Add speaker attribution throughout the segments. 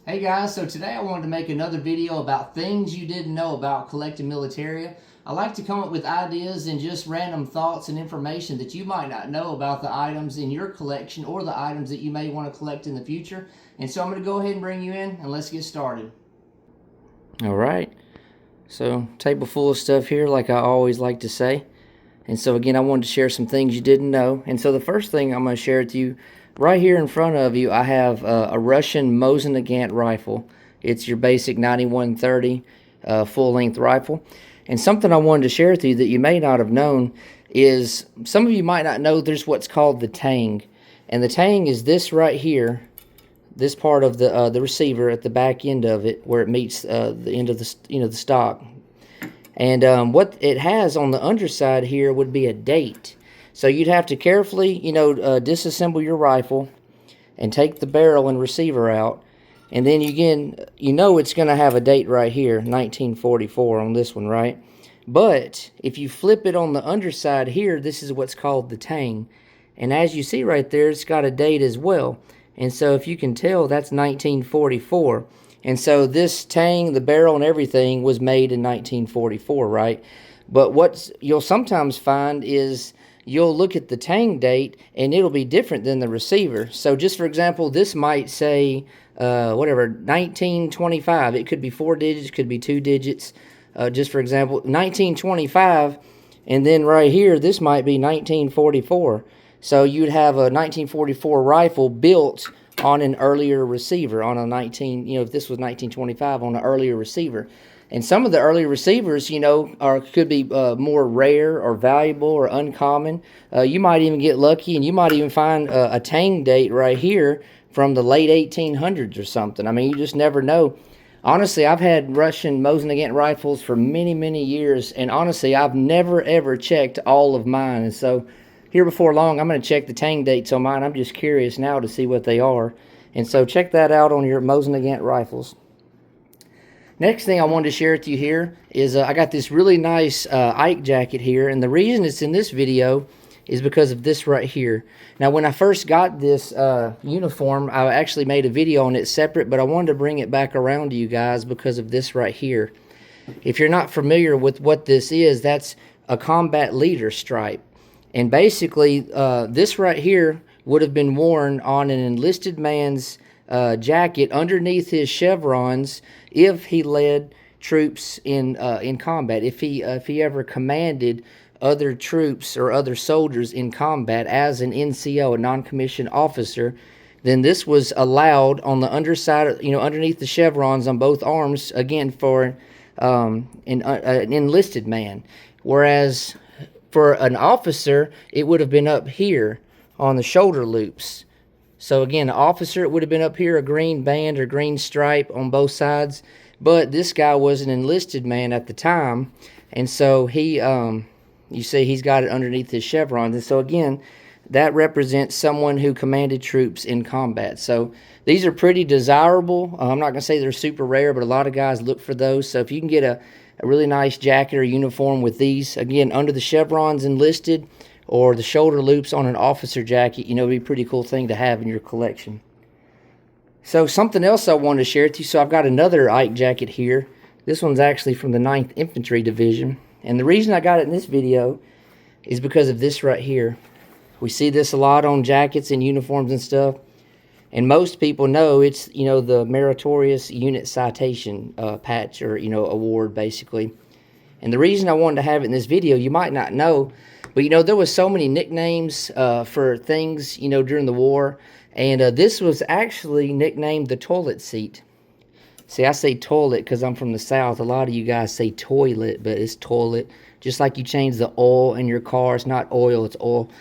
Speaker 1: Hey guys, so today I wanted to make another video about things you didn't know about collecting Militaria. I like to come up with ideas and just random thoughts and information that you might not know about the items in your collection or the items that you may want to collect in the future. And so I'm going to go ahead and bring you in and let's get started. Alright, so table full of stuff here like I always like to say. And so again, I wanted to share some things you didn't know. And so the first thing I'm going to share with you, right here in front of you, I have a Russian Mosin-Nagant rifle. It's your basic 9130 full-length rifle. And something I wanted to share with you that you may not have known is, some of you might not know, there's what's called the tang. And the tang is this right here, this part of the receiver at the back end of it, where it meets the end of the stock. And what it has on the underside here would be a date. So you'd have to carefully, disassemble your rifle and take the barrel and receiver out. And then again, it's going to have a date right here, 1944 on this one, right? But if you flip it on the underside here, this is what's called the tang. And as you see right there, it's got a date as well. And so if you can tell, that's 1944. And so this tang, the barrel and everything was made in 1944, right? But what you'll sometimes find is you'll look at the tang date and it'll be different than the receiver. So just for example, this might say, 1925. It could be 4 digits, could be 2 digits. Just for example, 1925. And then right here, this might be 1944. So you'd have a 1944 rifle built on an earlier receiver, on a if this was 1925, on an earlier receiver. And some of the earlier receivers, could be more rare or valuable or uncommon. You might even get lucky and you might even find a tang date right here from the late 1800s or something. I mean, you just never know. Honestly, I've had Russian Mosin-Nagant rifles for many, many years, and honestly, I've never, ever checked all of mine. And so here before long, I'm going to check the tang dates on mine. I'm just curious now to see what they are. And so check that out on your Mosin-Nagant rifles. Next thing I wanted to share with you here is I got this really nice Ike jacket here. And the reason it's in this video is because of this right here. Now, when I first got this uniform, I actually made a video on it separate, but I wanted to bring it back around to you guys because of this right here. If you're not familiar with what this is, that's a combat leader stripe. And basically, this right here would have been worn on an enlisted man's jacket underneath his chevrons if he led troops in combat. If he ever commanded other troops or other soldiers in combat as an NCO, a non-commissioned officer, then this was allowed on the underside, underneath the chevrons on both arms, again for an enlisted man. Whereas for an officer, it would have been up here on the shoulder loops. So again, an officer, it would have been up here, a green band or green stripe on both sides. But this guy was an enlisted man at the time, and so he, you see, he's got it underneath his chevrons. And so again, that represents someone who commanded troops in combat. So these are pretty desirable. I'm not going to say they're super rare, but a lot of guys look for those. So if you can get a really nice jacket or uniform with these, again, under the chevrons enlisted or the shoulder loops on an officer jacket, it'd be a pretty cool thing to have in your collection. So something else I wanted to share with you. So I've got another Ike jacket here. This one's actually from the 9th Infantry Division. And the reason I got it in this video is because of this right here. We see this a lot on jackets and uniforms and stuff. And most people know it's, the Meritorious Unit Citation patch or, award, basically. And the reason I wanted to have it in this video, you might not know, but, there was so many nicknames for things, during the war. And this was actually nicknamed the toilet seat. See, I say toilet because I'm from the South. A lot of you guys say toilet, but it's toilet. Just like you change the oil in your car. It's not oil, it's oil.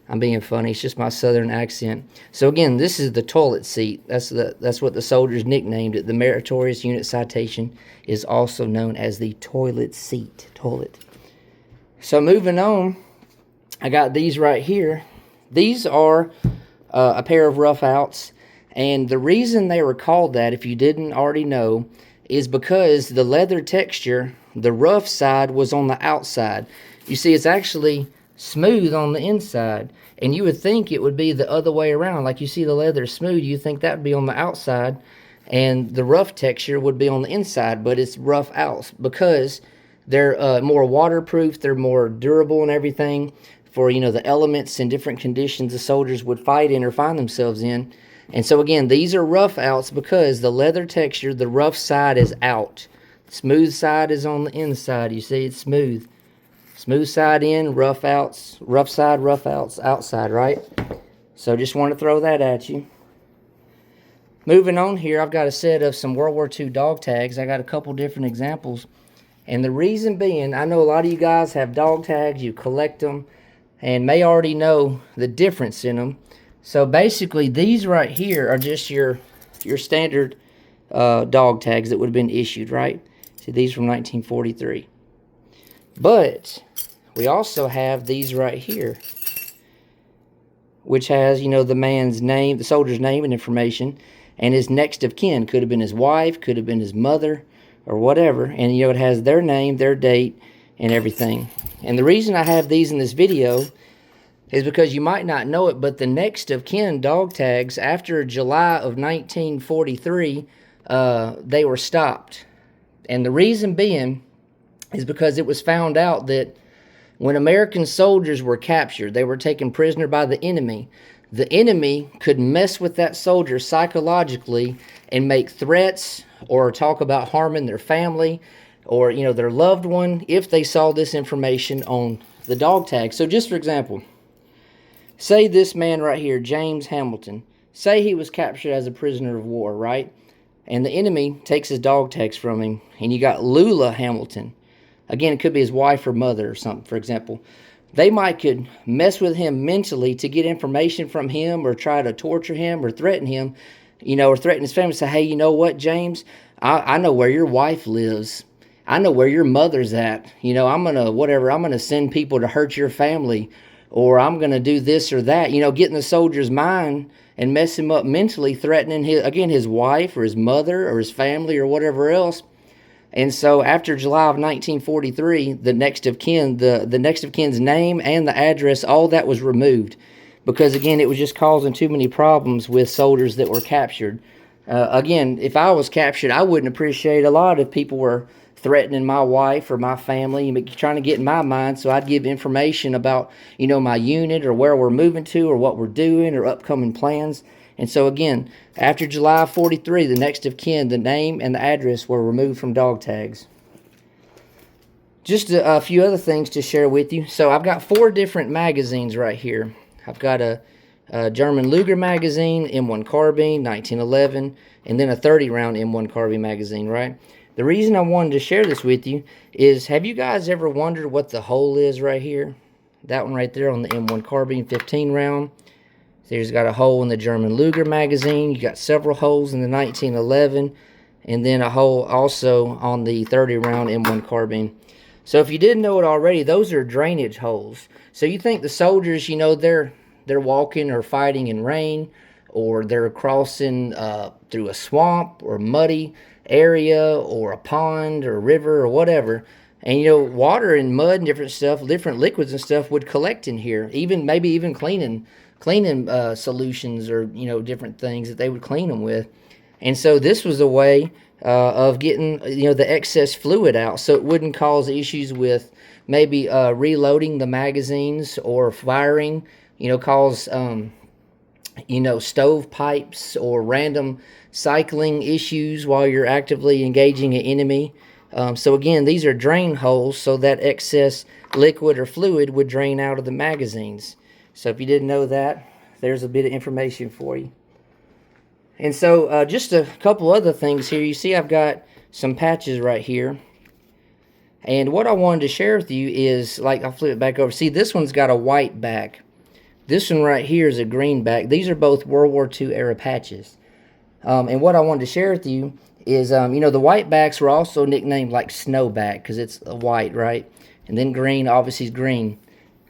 Speaker 1: I'm being funny. It's just my southern accent. So again, this is the toilet seat. That's what the soldiers nicknamed it. The Meritorious Unit Citation is also known as the toilet seat. Toilet. So moving on, I got these right here. These are a pair of rough outs. And the reason they were called that, if you didn't already know, is because the leather texture, the rough side was on the outside. You see, it's actually smooth on the inside, and you would think it would be the other way around. Like you see the leather smooth, you think that would be on the outside, and the rough texture would be on the inside, but it's rough outs because they're more waterproof, they're more durable and everything for, the elements and different conditions the soldiers would fight in or find themselves in. And so again, these are rough outs because the leather texture, the rough side is out. Smooth side is on the inside. You see, it's smooth. Smooth side in, rough outs, rough side, rough outs, outside, right? So just want to throw that at you. Moving on here, I've got a set of some World War II dog tags. I got a couple different examples. And the reason being, I know a lot of you guys have dog tags, you collect them, and may already know the difference in them. So basically, these right here are just your standard dog tags that would have been issued, right? See, these from 1943. But we also have these right here, which has, the man's name, the soldier's name and information, and his next of kin. Could have been his wife, could have been his mother, or whatever. And, it has their name, their date, and everything. And the reason I have these in this video is because you might not know it, but the next of kin dog tags, after July of 1943, they were stopped. And the reason being is because it was found out that when American soldiers were captured, they were taken prisoner by the enemy. The enemy could mess with that soldier psychologically and make threats or talk about harming their family or, their loved one if they saw this information on the dog tag. So just for example, say this man right here, James Hamilton, say he was captured as a prisoner of war, right? And the enemy takes his dog tags from him, and you got Lula Hamilton. Again, it could be his wife or mother or something, for example. They could mess with him mentally to get information from him or try to torture him or threaten him, or threaten his family. Say, hey, you know what, James? I know where your wife lives. I know where your mother's at. I'm going to send people to hurt your family, or I'm going to do this or that. Get in the soldier's mind and mess him up mentally, threatening his wife or his mother or his family or whatever else. And so after July of 1943, the next of kin, the next of kin's name and the address, all that was removed. Because, again, it was just causing too many problems with soldiers that were captured. Again, if I was captured, I wouldn't appreciate a lot if people were threatening my wife or my family, trying to get in my mind. So I'd give information about, my unit or where we're moving to or what we're doing or upcoming plans. And so again, after July 43, the next of kin, the name and the address were removed from dog tags. Just a few other things to share with you. So I've got 4 different magazines right here. I've got a German Luger magazine, M1 carbine, 1911, and then a 30-round M1 carbine magazine, right? The reason I wanted to share this with you is, have you guys ever wondered what the hole is right here? That one right there on the M1 carbine, 15-round. There's got a hole in the German Luger magazine. You got several holes in the 1911, and then a hole also on the 30-round M1 carbine. So if you didn't know it already, those are drainage holes. So you think the soldiers, they're walking or fighting in rain, or they're crossing through a swamp or muddy area or a pond or river or whatever. And water and mud and different stuff, different liquids and stuff would collect in here. Maybe even cleaning solutions or different things that they would clean them with. And so this was a way of getting the excess fluid out, so it wouldn't cause issues with maybe reloading the magazines or firing, cause stove pipes or random cycling issues while you're actively engaging an enemy. So again, these are drain holes, so that excess liquid or fluid would drain out of the magazines. So if you didn't know that, there's a bit of information for you. And so just a couple other things here. You see I've got some patches right here. And what I wanted to share with you is, I'll flip it back over. See, this one's got a white back. This one right here is a green back. These are both World War II era patches. And what I wanted to share with you is, the white backs were also nicknamed like snowback because it's white, right? And then green, obviously, is green.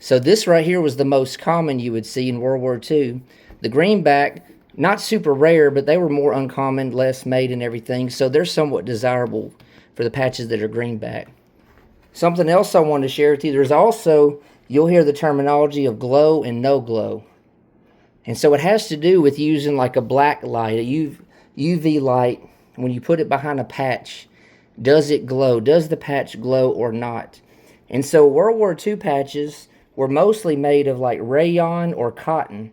Speaker 1: So this right here was the most common you would see in World War II. The greenback, not super rare, but they were more uncommon, less made and everything. So they're somewhat desirable for the patches that are greenback. Something else I wanted to share with you, there's also, you'll hear the terminology of glow and no glow. And so it has to do with using like a black light, a UV light, when you put it behind a patch, does it glow? Does the patch glow or not? And so World War II patches were mostly made of like rayon or cotton.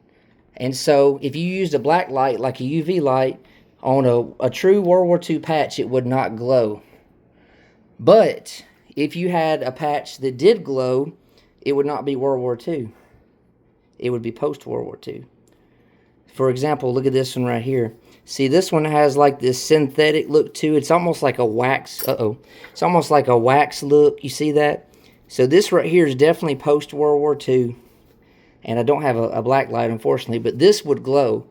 Speaker 1: And so if you used a black light, like a UV light, on a true World War II patch, it would not glow. But if you had a patch that did glow, it would not be World War II. It would be post-World War II. For example, look at this one right here. See, this one has like this synthetic look too. It's almost like a wax. It's almost like a wax look. You see that? So this right here is definitely post-World War II. And I don't have a black light, unfortunately, but this would glow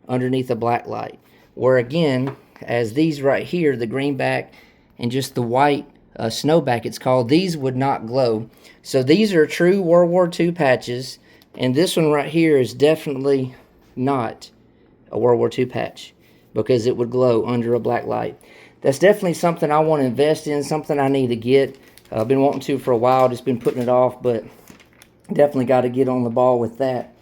Speaker 1: underneath a black light. Where again, as these right here, the greenback and just the white snowback, it's called, these would not glow. So these are true World War II patches, and this one right here is definitely not a World War II patch because it would glow under a black light. That's definitely something I want to invest in, something I need to get. I've been wanting to for a while, just been putting it off, but definitely got to get on the ball with that.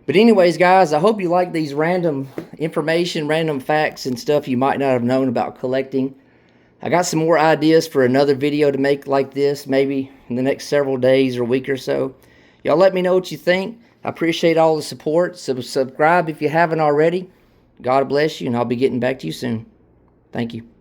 Speaker 1: But anyways, guys, I hope you like these random information, random facts and stuff you might not have known about collecting. I got some more ideas for another video to make like this, maybe in the next several days or week or so. Y'all let me know what you think. I appreciate all the support. Subscribe if you haven't already. God bless you, and I'll be getting back to you soon. Thank you.